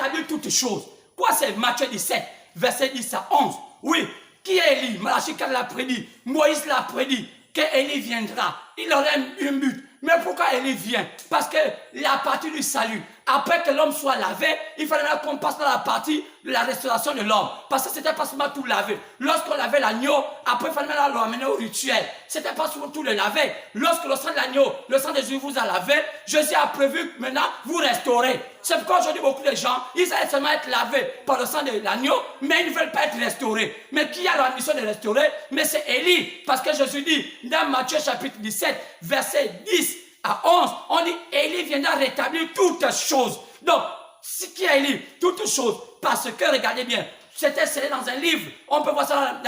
rétablir toutes choses. Quoi, c'est Matthieu 17, verset 10 à 11. Oui, qui est Élie? Malachie 4 l'a prédit, Moïse l'a prédit, que Élie viendra. Il aurait un but. Mais pourquoi Élie vient? Parce que la partie du salut, après que l'homme soit lavé, il fallait qu'on passe dans la partie de la restauration de l'homme. Parce que c'était pas seulement tout laver. Lorsqu'on lavait l'agneau, après il fallait le ramener au rituel. C'était pas seulement tout le laver. Lorsque le sang de l'agneau, le sang de Jésus vous a lavé, Jésus a prévu que maintenant vous restaurez. C'est pourquoi aujourd'hui beaucoup de gens, ils allaient seulement être lavés par le sang de l'agneau, mais ils ne veulent pas être restaurés. Mais qui a la mission de restaurer? Mais c'est Élie. Parce que Jésus dit dans Matthieu chapitre 17, verset 10 à 11, on dit Élie viendra rétablir toutes choses. Donc, ce qui est Élie, toutes choses, parce que, regardez bien, c'était scellé dans un livre. On peut voir ça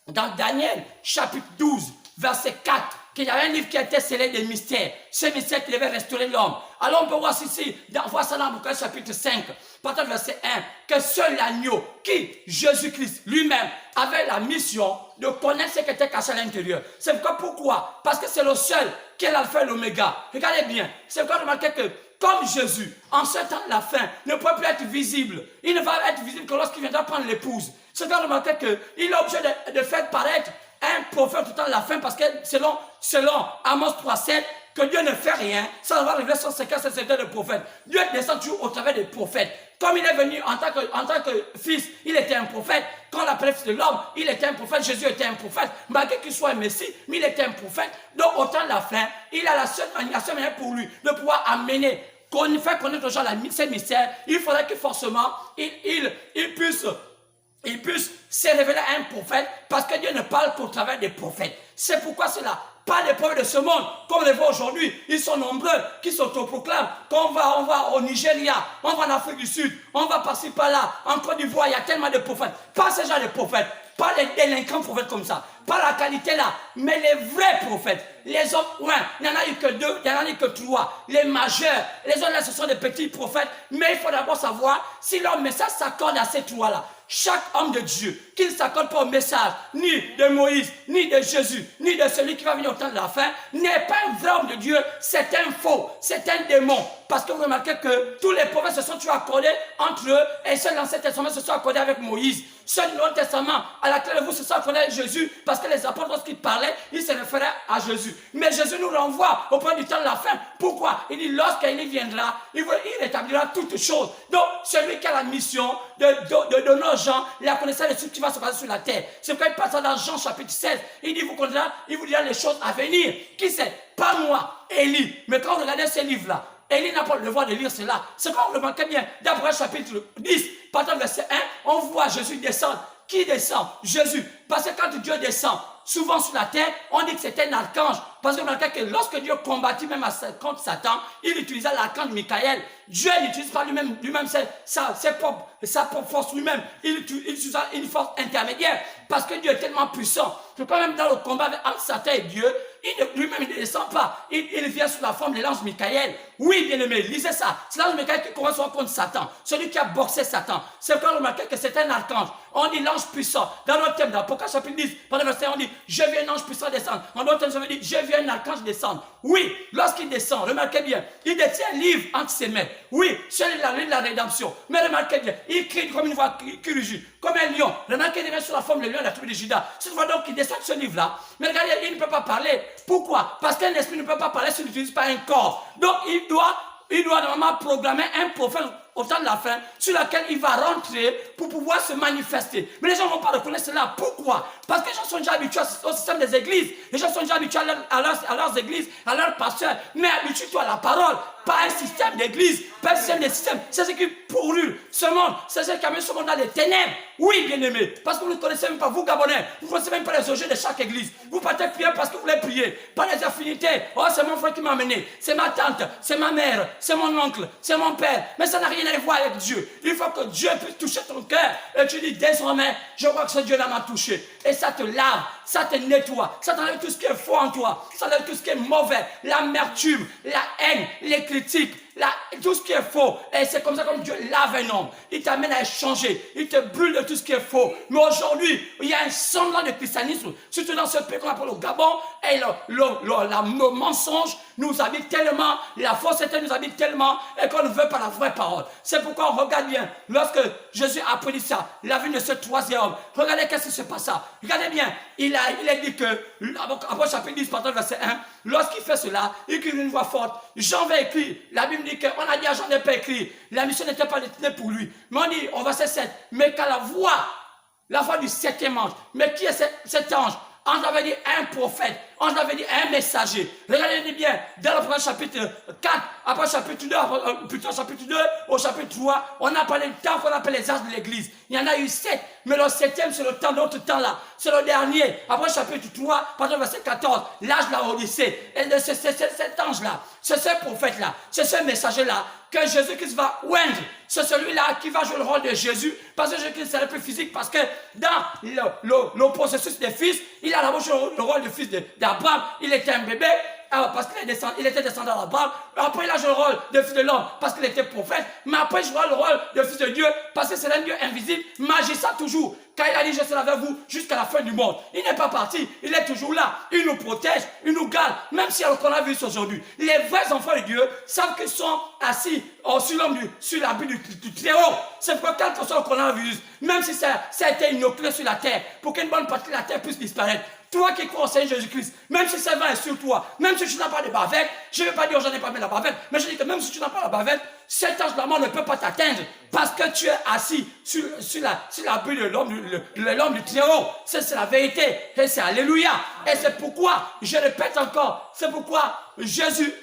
dans Daniel chapitre 12, verset 4. Qu'il y avait un livre qui était scellé des mystères. Ce mystère qui devait restaurer l'homme. Alors on peut voir ici, voir ça dans Apocalypse chapitre 5, partant du verset 1, que seul l'agneau, qui, Jésus-Christ lui-même, avait la mission de connaître ce qui était caché à l'intérieur. C'est pourquoi? Parce que c'est le seul qui est l'alpha et l'oméga. Regardez bien, c'est pourquoi remarquez que comme Jésus, en ce temps de la fin, ne peut plus être visible. Il ne va être visible que lorsqu'il viendra prendre l'épouse. C'est pourquoi remarquez qu'il est obligé de faire paraître un prophète tout le temps de la fin, parce que selon Amos 3,7, que Dieu ne fait rien, ça va révéler son secret, c'est le prophète. Dieu descend toujours au travers des prophètes. Comme il est venu en tant que fils, il était un prophète. Quand on l'appelait fils de l'homme, il était un prophète. Jésus était un prophète. Malgré qu'il soit un messie, mais il était un prophète. Donc au temps de la fin, il a la seule manière pour lui de pouvoir amener, qu'on fait connaître aux gens ces mystères. Il faudrait que forcément, il puisse se révéler à un prophète, parce que Dieu ne parle qu'au travers des prophètes. C'est pourquoi cela. Pas les prophètes de ce monde, comme on les voit aujourd'hui. Ils sont nombreux qui s'autoproclament. Quand on va au Nigeria, on va en Afrique du Sud, on va par-ci par-là, en Côte d'Ivoire, il y a tellement de prophètes. Pas ces gens de prophètes, pas les délinquants prophètes comme ça, pas la qualité là, mais les vrais prophètes. Les hommes, ouais, il n'y en a eu que 2, il n'y en a eu que 3. Les majeurs, les autres là, ce sont des petits prophètes. Mais il faut d'abord savoir si leur message s'accorde à ces 3 là. Chaque homme de Dieu qui ne s'accorde pas au message ni de Moïse, ni de Jésus, ni de celui qui va venir au temps de la fin, n'est pas un vrai homme de Dieu, c'est un faux, c'est un démon. Parce que vous remarquez que tous les prophètes se sont toujours accordés entre eux, et seuls l'Ancien Testament se sont accordés avec Moïse. Seul le Nouveau Testament, à laquelle vous se sont accordés avec Jésus, parce que les apôtres, lorsqu'ils parlaient, ils se référaient à Jésus. Mais Jésus nous renvoie au point du temps de la fin. Pourquoi? Il dit, lorsqu'il viendra, il rétablira toutes choses. Donc, celui qui a la mission de donner aux gens la connaissance de ce qui va se passer sur la terre. C'est pourquoi il passe dans Jean chapitre 16. Il dit, il vous dira les choses à venir. Qui c'est? Pas moi, Élie. Mais quand vous regardez ces livres-là, Élie n'a pas le devoir de lire cela. C'est quand vous remarquez bien, d'après chapitre 10, partant du verset 1, on voit Jésus descendre. Qui descend? Jésus. Parce que quand Dieu descend, souvent sur la terre, on dit que c'était un archange. Parce que lorsque Dieu combattit même contre Satan, il utilisa l'archange Michael. Dieu n'utilise pas lui-même sa propre force lui-même. Il utilise une force intermédiaire. Parce que Dieu est tellement puissant que quand même dans le combat entre Satan et Dieu, lui-même il ne descend pas. Il vient sous la forme de l'ange Michael. Oui, bien aimé, lisez ça. C'est l'ange Michael qui commence contre Satan. Celui qui a boxé Satan. C'est quand on remarque que c'est un archange. On dit l'ange puissant. Dans notre thème d'Apocalypse chapitre 10, pendant le verset, on dit je vis un ange puissant descendre. En d'autres termes, ça veut dire je vis un archange descendre. Oui, lorsqu'il descend, remarquez bien, il détient un livre entre ses mains. Oui, c'est la lune de la rédemption. Mais remarquez bien, il crie comme une voix qui rugit, comme un lion. Remarquez bien sur la forme de lion de la tribu de Juda. Cette fois donc qu'il descend ce livre-là. Mais regardez, il ne peut pas parler. Pourquoi? Parce qu'un esprit ne peut pas parler s'il n'utilise pas un corps. Donc il doit normalement programmer un prophète au temps de la fin, sur laquelle il va rentrer pour pouvoir se manifester. Mais les gens ne vont pas reconnaître cela. Pourquoi? Parce que les gens sont déjà habitués au système des églises. Les gens sont déjà habitués à leurs églises, à leurs pasteurs. Mais habitue-toi à la parole, pas un système d'église, pas un système de système. C'est ce qui pourrit ce monde. C'est ce qui amène ce monde dans les ténèbres. Oui, bien-aimés. Parce que vous ne connaissez même pas, vous Gabonais, vous ne connaissez même pas les objets de chaque église. Vous partez prier parce que vous voulez prier. Pas les affinités. Oh, c'est mon frère qui m'a amené. C'est ma tante, c'est ma mère, c'est mon oncle, c'est mon père. Mais ça n'a rien à voir avec Dieu. Il faut que Dieu puisse toucher ton cœur. Et tu dis, désormais, je vois que ce Dieu-là m'a touché. Et ça te lave, ça te nettoie, ça t'enlève tout ce qui est faux en toi, ça t'enlève tout ce qui est mauvais, l'amertume, la haine, les critiques, tout ce qui est faux. Et c'est comme ça que Dieu lave un homme. Il t'amène à échanger, il te brûle de tout ce qui est faux. Mais aujourd'hui, il y a un semblant de christianisme, surtout dans ce pays qu'on appelle le Gabon, et le mensonge nous habite tellement, la fausseté nous habite tellement, et qu'on ne veut pas la vraie parole. C'est pourquoi on regarde bien, lorsque Jésus a prédit ça, la venue de ce troisième homme, regardez qu'est-ce qui se passa. Regardez bien, il a dit que, après chapitre 10, verset 1, lorsqu'il fait cela, il crie une voix forte, Jean va écrire. La Bible dit qu'on a dit à Jean de ne pas écrire. La mission n'était pas destinée pour lui. Mais on dit, au verset 7, mais qu'à la voix du septième ange. Mais qui est cet ange? Ange avait dit un prophète, ange avait dit un messager. Regardez bien, dans le premier chapitre 4, après chapitre 2, plutôt chapitre 2, au chapitre 3, on a parlé du temps qu'on appelle les âges de l'église. Il y en a eu 7, mais le septième, c'est le temps d'autre temps là. C'est le dernier. Après chapitre 3, partir verset 14, l'âge de la Odyssée. Et c'est cet ange-là, c'est ce prophète-là, c'est ce messager-là que Jésus-Christ va oindre. C'est celui-là qui va jouer le rôle de Jésus, parce que Jésus-Christ c'est le plus physique, parce que dans le processus des fils, il a d'abord joué le rôle de fils d'Abraham. Il était un bébé, parce qu'il était descendant d'Abraham. Après, il a joué le rôle de fils de l'homme, parce qu'il était prophète. Mais après, il jouera le rôle de fils de Dieu, parce que c'est un Dieu invisible, magicien toujours. Quand il a dit, je serai avec vous jusqu'à la fin du monde. Il n'est pas parti, il est toujours là. Il nous protège, il nous garde, même si on a vu aujourd'hui. Les vrais enfants de Dieu savent qu'ils sont assis sur l'abri du Très-Haut. C'est pourquoi quand on sort le coronavirus, même si ça a été inoculé sur la terre, pour qu'une bonne partie de la terre puisse disparaître, toi qui crois au Seigneur Jésus-Christ, même si c'est vrai sur toi, même si tu n'as pas de bavette, je ne vais pas dire j'en ai pas mis la bavette, mais je dis que même si tu n'as pas la bavette, cet ange de la mort ne peut pas t'atteindre parce que tu es assis sur l'abri de l'homme du Très-Haut. C'est la vérité et c'est alléluia. Et c'est pourquoi, je répète encore, c'est pourquoi Jésus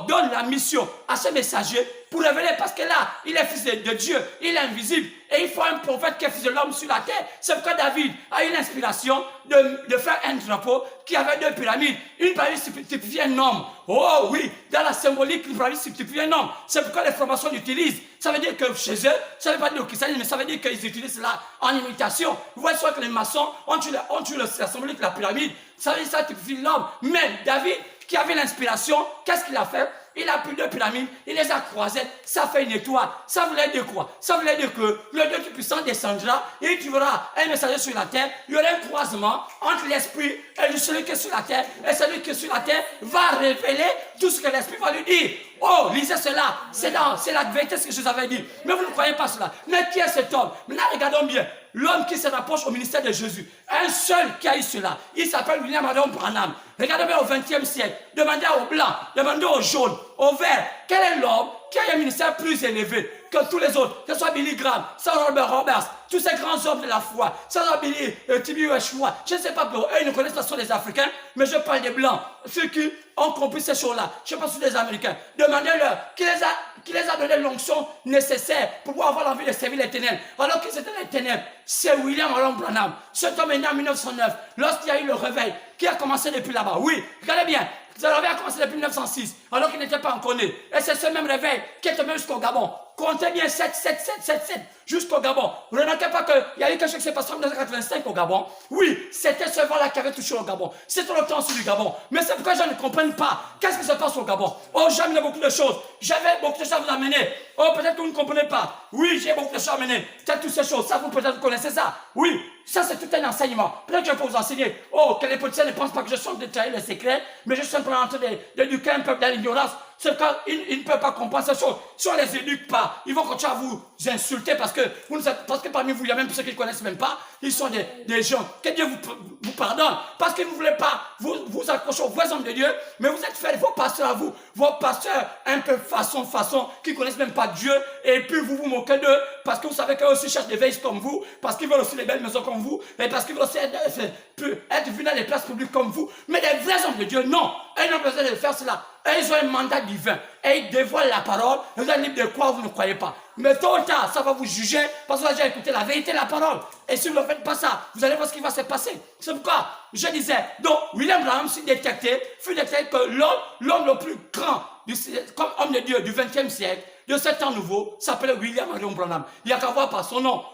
donne la mission à ce messager pour révéler, parce que là, il est fils de Dieu, il est invisible, et il faut un prophète qui est fils de l'homme sur la terre. C'est pourquoi David a eu l'inspiration de faire un drapeau qui avait 2 pyramides. Une pyramide typifie un homme. Oh oui, dans la symbolique, une pyramide typifie un homme. C'est pourquoi les formations l'utilisent. Ça veut dire que chez eux, ça ne veut pas dire au christianisme, mais ça veut dire qu'ils utilisent cela en imitation. Vous voyez soit que les maçons ont tué la symbolique de la pyramide. Ça veut dire que ça typifie l'homme. Mais David, qui avait l'inspiration, qu'est-ce qu'il a fait? Il a pris 2 pyramides, il les a croisées, ça fait une étoile. Ça voulait dire quoi? Ça voulait dire que le Dieu Tout-Puissant descendra et tu verras un messager sur la terre. Il y aura un croisement entre l'esprit et celui qui est sur la terre. Et celui qui est sur la terre va révéler tout ce que l'esprit va lui dire. Oh, lisez cela, c'est la vérité ce que je vous avais dit. Mais vous ne croyez pas cela. Mais qui est cet homme? Maintenant, regardons bien. L'homme qui se rapproche au ministère de Jésus. Un seul qui a eu cela. Il s'appelle William Marion Branham. Regardez bien au XXe siècle. Demandez aux blancs, demandez aux jaunes, aux verts. Quel est l'homme qui a un ministère plus élevé que tous les autres? Que ce soit Billy Graham, ça Robert Roberts, tous ces grands hommes de la foi, ça soit Billy, Tibi Weshua. Je ne sais pas pour eux, ils ne connaissent pas, ce sont les Africains, mais je parle des blancs. Ceux qui ont compris ces choses-là. Je ne sais pas si c'est des Américains. Demandez-leur qui les a donné l'onction nécessaire pour pouvoir avoir l'envie de servir les ténèbres. Alors qu'ils étaient les ténèbres, c'est William Marion Branham. Cet homme est né en 1909, lorsqu'il y a eu le réveil, qui a commencé depuis là-bas. Oui, regardez bien. Le réveil a commencé depuis 1906, alors qu'il n'était pas encore né. Et c'est ce même réveil qui est tombé jusqu'au Gabon. Comptez bien 7, 7, 7, 7, 7, jusqu'au Gabon. Vous ne remarquez pas qu'il y a eu quelque chose qui s'est passé en 1985 au Gabon? Oui, c'était ce vent-là qui avait touché au Gabon. C'était le temps sur le Gabon. Mais c'est pourquoi je ne comprends pas. Qu'est-ce qui se passe au Gabon? Oh, j'ai amené beaucoup de choses. J'avais beaucoup de choses à vous amener. Oh, peut-être que vous ne comprenez pas. Oui, j'ai beaucoup de choses à amener. Peut-être toutes ces choses. Ça, vous peut-être connaissez ça. Oui, ça c'est tout un enseignement. Peut-être que je peux vous enseigner. Oh, que les politiciens ne pensent pas que je suis en train de détailler les secrets, mais je suis simplement en train d'éduquer un peuple dans l'ignorance. C'est quand ils ne peuvent pas comprendre ces choses. Si on les éduque pas, ils vont continuer à vous insulter parce que parmi vous, il y a même ceux qui ne connaissent même pas. Ils sont des gens. Que Dieu vous pardonne. Parce que vous ne voulez pas vous accrocher aux vrais hommes de Dieu, mais vous êtes fait vos pasteurs à vous. Vos pasteurs un peu façon, qui ne connaissent même pas Dieu. Et puis vous vous moquez d'eux parce que vous savez qu'eux aussi cherchent des veilles comme vous, parce qu'ils veulent aussi des belles maisons comme vous, et parce qu'ils veulent aussi être vus dans les places publiques comme vous. Mais les vrais hommes de Dieu, non. Ils n'ont pas besoin de faire cela. Et ils ont un mandat divin. Et ils dévoilent la parole. Et vous êtes libre de croire, vous ne croyez pas. Mais tôt ou tard, ça va vous juger parce que vous avez déjà écouté la vérité de la parole. Et si vous ne faites pas ça, vous allez voir ce qui va se passer. C'est pourquoi je disais, donc William Branham fut détecté que l'homme le plus grand, comme homme de Dieu du XXe siècle, de ce temps nouveau, s'appelait William Marion Branham. Il n'y a qu'à voir par son nom.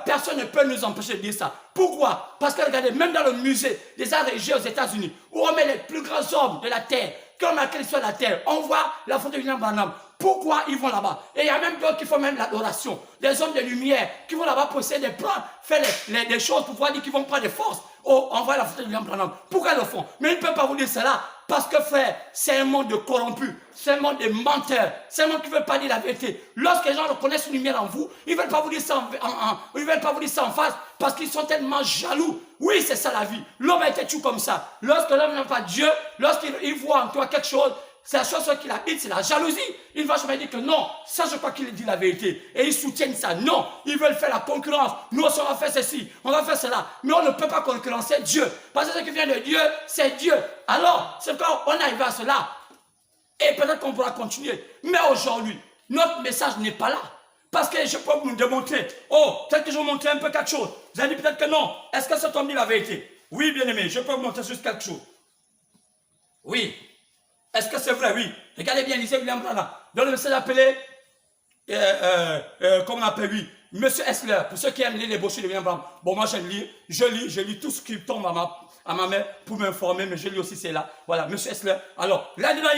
Personne ne peut nous empêcher de dire ça. Pourquoi? Parce que regardez, même dans le musée des arts religieux aux États-Unis, où on met les plus grands hommes de la terre, qui ont marqué l'histoire de la terre, on voit la photo de William Branham. Pourquoi ils vont là-bas? Et il y a même d'autres qui font même l'adoration. Des hommes de lumière qui vont là-bas pour essayer de prendre, faire des choses pour pouvoir dire qu'ils vont prendre des forces. Oh, on voit la photo de William Branham. Pourquoi ils le font? Mais ils ne peuvent pas vous dire cela. Parce que frère, c'est un monde de corrompus. C'est un monde de menteurs. C'est un monde qui ne veut pas dire la vérité. Lorsque les gens reconnaissent une lumière en vous, ils ne veulent pas vous dire ça ils veulent pas vous dire ça en face parce qu'ils sont tellement jaloux. Oui, c'est ça la vie. L'homme a été tout comme ça. Lorsque l'homme n'a pas Dieu, lorsqu'il voit en toi quelque chose, c'est la chose qu'il habite, c'est la jalousie. Il ne va jamais dire que non, ça je crois qu'il dit la vérité. Et ils soutiennent ça. Non, ils veulent faire la concurrence. Nous aussi on va faire ceci, on va faire cela. Mais on ne peut pas concurrencer Dieu. Parce que ce qui vient de Dieu, c'est Dieu. Alors, c'est quand on arrive à cela. Et peut-être qu'on pourra continuer. Mais aujourd'hui, notre message n'est pas là. Parce que je peux vous démontrer. Oh, peut-être que je vais vous montrer un peu quelque chose. Vous allez dire peut-être que non. Est-ce que cet homme dit la vérité? Oui, bien aimé, je peux vous montrer juste quelque chose. Oui. Est-ce que c'est vrai? Oui. Regardez bien, lisez William Branham. Dans le message appelé, comment on appelle, oui, Monsieur Esler. Pour ceux qui aiment lire les brochures de William Branham. Bon, moi, je lis tout ce qui tombe à ma main pour m'informer, mais je lis aussi cela. Voilà, Monsieur Esler. Alors, là-dedans,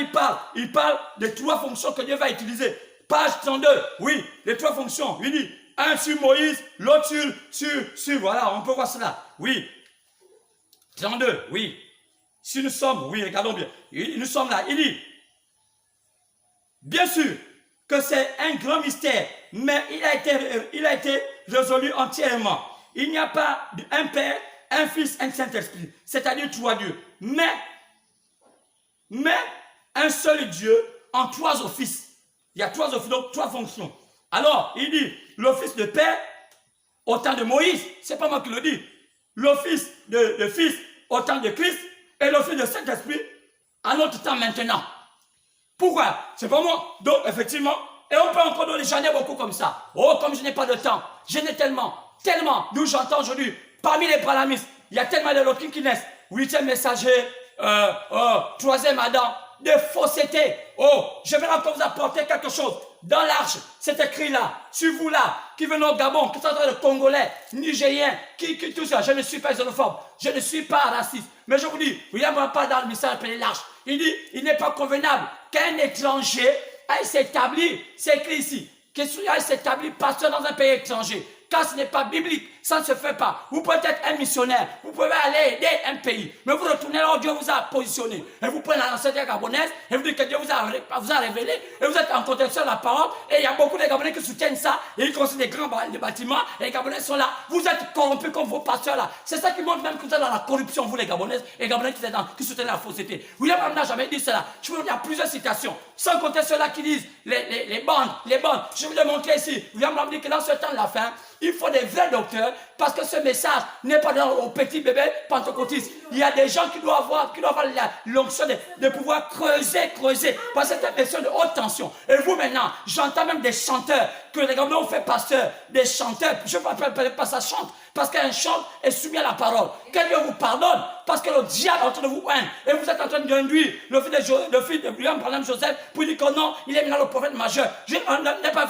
il parle des 3 fonctions que Dieu va utiliser. Page 32, oui, les 3 fonctions. Il dit, un sur Moïse, l'autre sur, voilà, on peut voir cela. Oui. 32, oui. Si nous sommes, oui, regardons bien, nous sommes là, il dit, bien sûr que c'est un grand mystère, mais il a été résolu entièrement. Il n'y a pas un Père, un Fils, un Saint-Esprit, c'est-à-dire 3 dieux, mais un seul Dieu en 3 offices. Il y a 3 offices, donc 3 fonctions. Alors, il dit, l'office de Père, au temps de Moïse, c'est pas moi qui le dis, l'office de Fils, au temps de Christ, et l'office de Saint-Esprit à notre temps maintenant. Pourquoi? C'est pas moi. Donc, effectivement, et on peut encore donner, j'en ai beaucoup comme ça. Oh, comme je n'ai pas de temps, je n'ai tellement, d'où j'entends aujourd'hui, parmi les palamistes, il y a tellement de doctrines qui naissent. 8e messager, 3e Adam, de fausseté. Oh, je vais encore vous apporter quelque chose. Dans l'arche, c'est écrit là, sur vous là, qui venez au Gabon, qui sont de Congolais, Nigériens, qui tout ça. Je ne suis pas xénophobe, je ne suis pas raciste. Mais je vous dis, il n'y a pas dans le message appelé l'arche. Il dit, il n'est pas convenable qu'un étranger aille s'établir, c'est écrit ici, qu'il aille s'établir pasteur dans un pays étranger. Car ce n'est pas biblique, ça ne se fait pas. Vous pouvez être un missionnaire, vous pouvez aller aider un pays, mais vous retournez là où Dieu vous a positionné. Et vous prenez la nationalité gabonaise, et vous dites que Dieu vous a révélé, et vous êtes en contact avec la parole, et il y a beaucoup de Gabonais qui soutiennent ça, et ils construisent des grands bâtiments, et les Gabonais sont là. Vous êtes corrompus comme vos pasteurs là. C'est ça qui montre même que vous êtes dans la corruption, vous les Gabonaises, et les Gabonais qui soutiennent la fausseté. William Branham n'a jamais dit cela. Je peux vous dire plusieurs citations, sans compter ceux-là qui disent les bandes. Je vais vous le montrer ici. William Branham dit que dans ce temps de la fin, il faut des vrais docteurs parce que ce message n'est pas dans aux petits bébés pentecôtistes. Il y a des gens qui doivent avoir l'onction de pouvoir creuser. Parce que c'est une question de haute tension. Et vous maintenant, j'entends même des chanteurs que les Gabonais ont fait pasteur. Des chanteurs, je ne peux pas ça chante. Parce qu'un chant est soumis à la parole. Que Dieu vous pardonne. Parce que le diable est en train de vous haine. Et vous êtes en train d'induire le fils de William Branham Joseph pour dire que non, il est maintenant le prophète majeur. Je n'est pas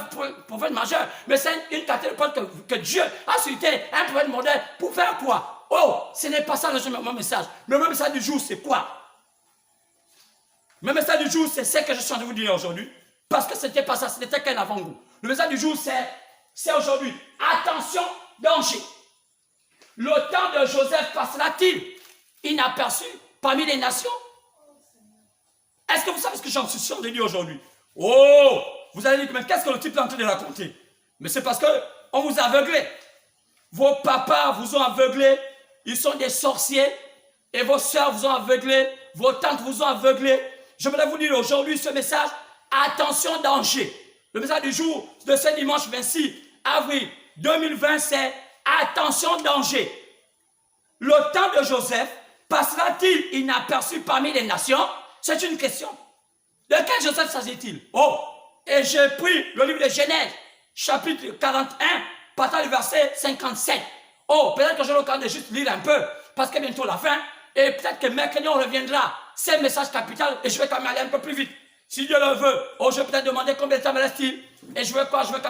prophète majeur, mais c'est une catégorie que Dieu a suscité un prophète modèle pour faire quoi? Oh, ce n'est pas ça mon message. Le même message du jour, c'est quoi? Le message du jour, c'est ce que je suis en train de vous dire aujourd'hui. Parce que ce n'était pas ça, ce n'était qu'un avant-goût. Le message du jour, c'est aujourd'hui. Attention, danger. Le temps de Joseph passera-t-il inaperçu parmi les nations? Est-ce que vous savez ce que j'en suis sûr de dire aujourd'hui? Oh, vous allez dire, mais qu'est-ce que le type est en train de raconter? Mais c'est parce qu'on vous a aveuglé. Vos papas vous ont aveuglé, ils sont des sorciers, et vos soeurs vous ont aveuglé, vos tantes vous ont aveuglé. Je voudrais vous dire aujourd'hui ce message, attention danger. Le message du jour de ce dimanche 26 avril 2020, c'est attention danger. Le temps de Joseph passera-t-il inaperçu parmi les nations? C'est une question. De quel Joseph s'agit-il? Oh, et j'ai pris le livre de Genèse, chapitre 41, partant du verset 57. Oh, peut-être que j'aurai l'occasion de juste lire un peu, parce que bientôt la fin, et peut-être que mercredi on reviendra. C'est un message capital, et je vais quand même aller un peu plus vite. Si Dieu le veut, oh, je vais peut-être demander combien de temps me reste-t-il, et je veux quoi? Je veux